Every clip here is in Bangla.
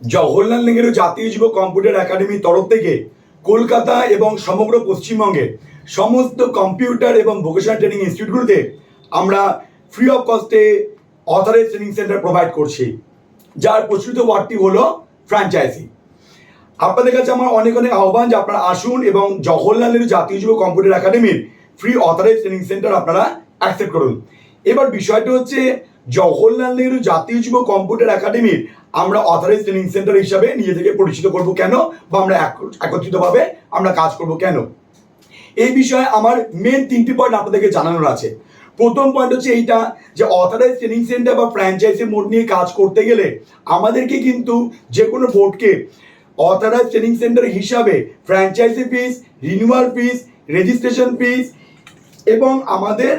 জওহরলাল নেহেরু জাতীয় যুব কম্পিউটার একাডেমির তরফ থেকে কলকাতা এবং সমগ্র পশ্চিমবঙ্গের সমস্ত কম্পিউটার এবং ভোকেশনাল ট্রেনিং ইনস্টিটিউটগুলোতে আমরা ফ্রি অফ কস্টে অথরাইজ ট্রেনিং সেন্টার প্রোভাইড করছি, যার প্রচলিত ওয়ার্ডটি হলো ফ্র্যাঞ্চাইজি। আপনাদের কাছে আমার অনেক অনেক আহ্বান যে আপনারা আসুন এবং জওহরলাল নেহেরু জাতীয় যুব কম্পিউটার একাডেমির ফ্রি অথরাইজ ট্রেনিং সেন্টার আপনারা অ্যাকসেপ্ট করুন। এবার বিষয়টা হচ্ছে, জওহরলাল নেহেরু জাতীয় যুব কম্পিউটার একাডেমির আমরা অথরাইজ ট্রেনিং সেন্টার হিসাবে নিজে থেকে পরিচিত করব কেন, বা আমরা একত্রিতভাবে আমরা কাজ করব কেন, এই বিষয়ে আমার মেন তিনটি পয়েন্ট আপনাদেরকে জানানোর আছে। প্রথম পয়েন্ট হচ্ছে এইটা যে অথরাইজ ট্রেনিং সেন্টার বা ফ্র্যাঞ্চাইজি মোড নিয়ে কাজ করতে গেলে আমাদেরকে কিন্তু যে কোনো বোর্ডকে অথরাইজ ট্রেনিং সেন্টার হিসাবে ফ্র্যাঞ্চাইজি ফিস, রিনিউয়াল ফিস, রেজিস্ট্রেশন ফিস এবং আমাদের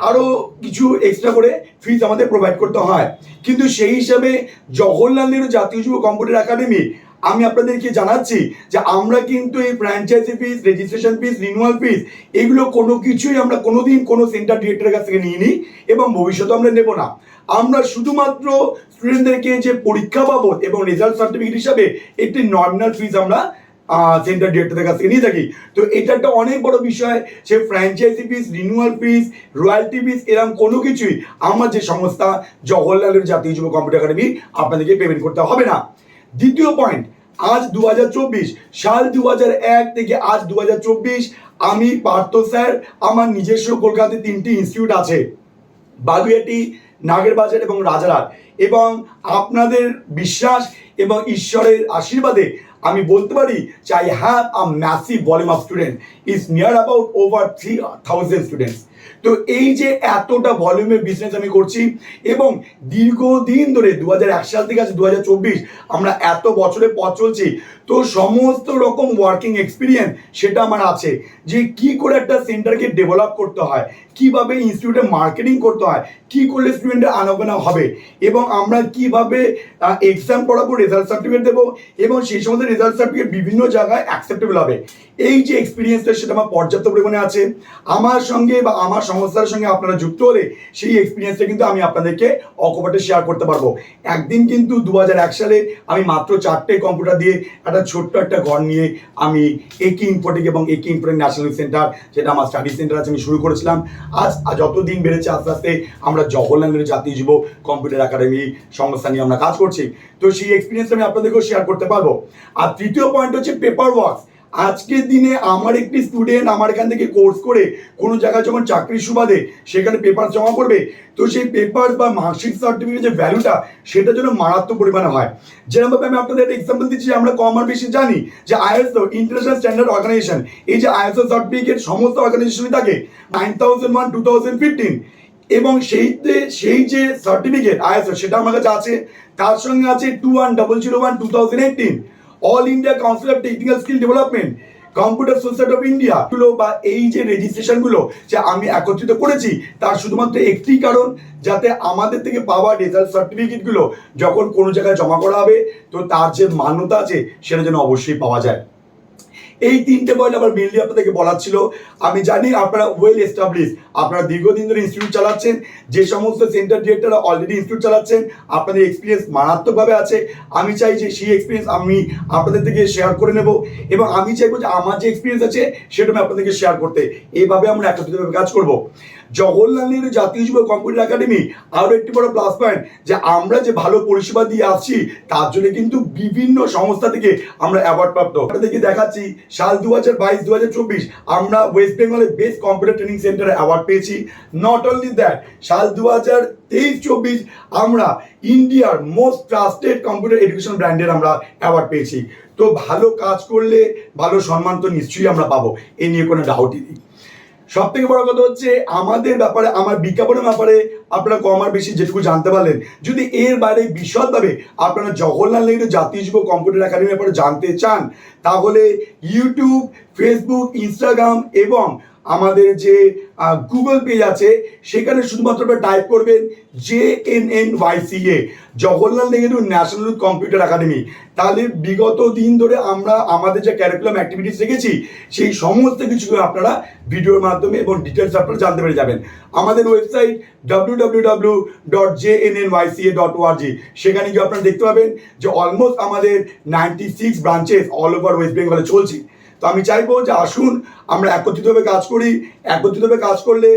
আরও কিছু এক্সট্রা করে ফিস আমাদের প্রোভাইড করতে হয়। কিন্তু সেই হিসাবে জওহরলাল নেহেরু জাতীয় যুব কম্পিউটার একাডেমি আমি আপনাদেরকে জানাচ্ছি যে আমরা কিন্তু এই ফ্র্যাঞ্চাইজি ফিস, রেজিস্ট্রেশন ফিস, রিনিউয়াল ফিস এগুলো কোনো কিছুই আমরা কোনোদিন কোনো সেন্টার ডিরেক্টরের কাছ থেকে নিইনি এবং ভবিষ্যতে আমরা নেব না। আমরা শুধুমাত্র স্টুডেন্টদেরকে যে পরীক্ষা বাবদ এবং রেজাল্ট সার্টিফিকেট হিসাবে একটি নমিনাল ফিস আমরা সেন্টার ডিরেক্টরের কাছ থেকে নিয়ে থাকি। তো এটা একটা অনেক বড় বিষয়, সে ফ্র্যাঞ্চাইজি ফিস, রিনিউয়াল ফিস, রয়্যালটি ফিস এরকম কোনো কিছুই আমার যে সংস্থা জওহরলাল নেহেরু জাতীয় যুব কম্পিউটার একাডেমি আপনাদেরকে পেমেন্ট করতে হবে না। দ্বিতীয় পয়েন্ট, আজ 2024 সাল 2001 থেকে আজ 2024 আমি পার্থ স্যার, আমার নিজস্ব কলকাতায় 3টি ইনস্টিটিউট আছে, বাগুইআটি, নাগেরবাজার এবং রাজারহাট, এবং আপনাদের বিশ্বাস এবং ঈশ্বরের আশীর্বাদে আমি বলতে পারি যে I have a massive volume of student, is near about over 3000 students. তো এই যে এতটা ভলিউমের বিজনেস আমি করছি এবং দীর্ঘদিন ধরে 2001 সাল থেকে আজ 2024 আমরা এত বছরের পথ চলছি, তো সমস্ত রকম ওয়ার্কিং এক্সপিরিয়েন্স সেটা আমার আছে যে কি করে একটা সেন্টারকে ডেভেলপ করতে হয়, কিভাবে ইনস্টিটিউটে মার্কেটিং করতে হয়, কি করলে স্টুডেন্টের আনাগোনা হবে এবং আমরা কিভাবে এক্সাম পড়াবো, রেজাল্ট সার্টিফিকেট দেবো এবং সেই সমস্ত রেজাল্ট সার্টিফিকেট বিভিন্ন জায়গায় অ্যাকসেপ্টেবল হবে। এই যে এক্সপিরিয়েন্সটা সেটা আমার পর্যাপ্ত পরিমাণে আছে। আমার সঙ্গে বা আমার সংস্থার সঙ্গে আপনারা যুক্ত হলে সেই এক্সপিরিয়েন্সটা কিন্তু আমি আপনাদেরকে অকপটে শেয়ার করতে পারবো। একদিন কিন্তু 2001 সালে আমি মাত্র 4টে কম্পিউটার দিয়ে একটা ছোট্ট একটা ঘর নিয়ে আমি একি ইনফোটেক এবং একি ইনফোটেক ন্যাশনাল সেন্টার, যেটা আমার স্টাডি সেন্টার আছে, আমি শুরু করেছিলাম। আজ যত দিন বেড়েছে আস্তে আস্তে আমরা জওহরলাল নেহেরু জাতীয় যুব কম্পিউটার একাডেমি সংস্থা নিয়ে আমরা কাজ করছি। তো সেই এক্সপিরিয়েন্স আমি আপনাদেরকেও শেয়ার করতে পারবো। আর তৃতীয় পয়েন্ট হচ্ছে পেপার ওয়ার্কস। আজকের দিনে আমার একটি স্টুডেন্ট আমার এখান থেকে কোর্স করে কোনো জায়গায় যখন চাকরির সুবাদে সেখানে পেপার জমা করবে, তো সেই পেপার বা মার্কশিট সার্টিফিকেটের যে ভ্যালুটা সেটা যেন মারাত্মক পরিমাণে হয়। যেরকমভাবে আমি আপনাদের একটা এক্সাম্পল দিচ্ছি, আমরা কম আর বেশি জানি যে আইএসও ইন্টারন্যাশনাল স্ট্যান্ডার্ড অর্গানাইজেশন, এই যে আইএসও সার্টিফিকেট সমস্ত অর্গানাইজেশনই থাকে 9001 2015, এবং সেই যে সার্টিফিকেট আইএসও সেটা আমার কাছে আছে। তার সঙ্গে আছে 21001 2018 all India council of technical skill development, computer society of India গুলো, বা এই যে রেজিস্ট্রেশনগুলো যে আমি একত্রিত করেছি তার শুধুমাত্র একটি কারণ, যাতে আমাদের থেকে পাওয়া রেজাল্ট সার্টিফিকেটগুলো যখন কোনো জায়গায় জমা করা হবে তো তার যে মান্যতা আছে সেটা যেন অবশ্যই পাওয়া যায়। এই 3টে পয়েন্ট আবার মেনলি আপনাদেরকে বলার ছিল। আমি জানি আপনারা ওয়েল এস্টাবলিশ, আপনারা দীর্ঘদিন ধরে ইনস্টিটিউট চালাচ্ছেন, যে সমস্ত সেন্টার ডিরেক্টররা অলরেডি ইনস্টিটিউট চালাচ্ছেন আপনাদের এক্সপিরিয়েন্স মারাত্মকভাবে আছে। আমি চাই যে সেই এক্সপিরিয়েন্স আমি আপনাদের থেকে শেয়ার করে নেব এবং আমি চাইবো যে আমার যে এক্সপিরিয়েন্স আছে সেটা আমি আপনাদেরকে শেয়ার করতে। এইভাবে আমরা একত্রিতভাবে কাজ করব। জওহরলাল নেহেরু জাতীয় যুব কম্পিউটার একাডেমি আরও একটি বড় প্লাস পয়েন্ট যে আমরা যে ভালো পরিষেবা দিয়ে আসছি তার জন্য কিন্তু বিভিন্ন সংস্থা থেকে আমরা অ্যাওয়ার্ড প্রাপ্ত। আপনাদেরকে দেখাচ্ছি সাল 2022-2024 আমরা ওয়েস্ট বেঙ্গলের বেস্ট কম্পিউটার ট্রেনিং সেন্টারে অ্যাওয়ার্ড পেয়েছি। নট অনলি দ্যাট, সাল 2023-24 আমরা ইন্ডিয়ার মোস্ট ট্রাস্টেড কম্পিউটার এডুকেশন ব্র্যান্ডের আমরা অ্যাওয়ার্ড পেয়েছি। তো ভালো কাজ করলে ভালো সম্মান তো নিশ্চয়ই আমরা পাবো, এ নিয়ে কোনো ডাউটই নেই। সব থেকে বড় কথা হচ্ছে আমাদের ব্যাপারে, আমার বিজ্ঞাপনের ব্যাপারে আপনারা কম আর বেশি যেটুকু জানতে পারলেন। যদি এর বাইরে বিশদভাবে আপনারা জওহরলাল নেহেরু জাতীয় যুব কম্পিউটার একাডেমির ব্যাপারে জানতে চান তাহলে ইউটিউব, ফেসবুক, ইনস্টাগ্রাম এবং আমাদের যে গুগল পেজ আছে সেখানে শুধুমাত্র টাইপ করবেন JNNYCA, Jawaharlal Nehru national computer academy. তাহলে বিগত দিন ধরে আমরা আমাদের যে ক্যারিকুলাম অ্যাক্টিভিটিস রেখেছি সেই সমস্ত কিছু আপনারা ভিডিওর মাধ্যমে এবং ডিটেলস আপনারা জানতে পেরে যাবেন। আমাদের ওয়েবসাইট www.jnnYCA.org, সেখানে গিয়ে আপনারা দেখতে পাবেন যে অলমোস্ট আমাদের 96 ব্রাঞ্চেস অল ওভার ওয়েস্ট বেঙ্গলে চলছে। তো আমি চাইবো যে আসুন আমরা একত্রিতভাবে কাজ করি। একত্রিতভাবে কাজ করলে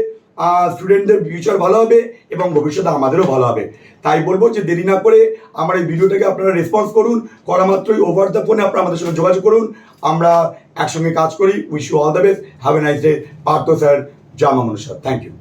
স্টুডেন্টদের ফিউচার ভালো হবে এবং ভবিষ্যতে আমাদেরও ভালো হবে। তাই বলবো যে দেরি না করে আমার এই ভিডিওটাকে আপনারা রেসপন্স করুন, করা মাত্রই ওভার দ্য ফোনে আপনারা আমাদের সঙ্গে যোগাযোগ করুন, আমরা একসঙ্গে কাজ করি। Wish you all the best, have a nice day. Partha sir, জামা মানুষ স্যার, থ্যাংক ইউ।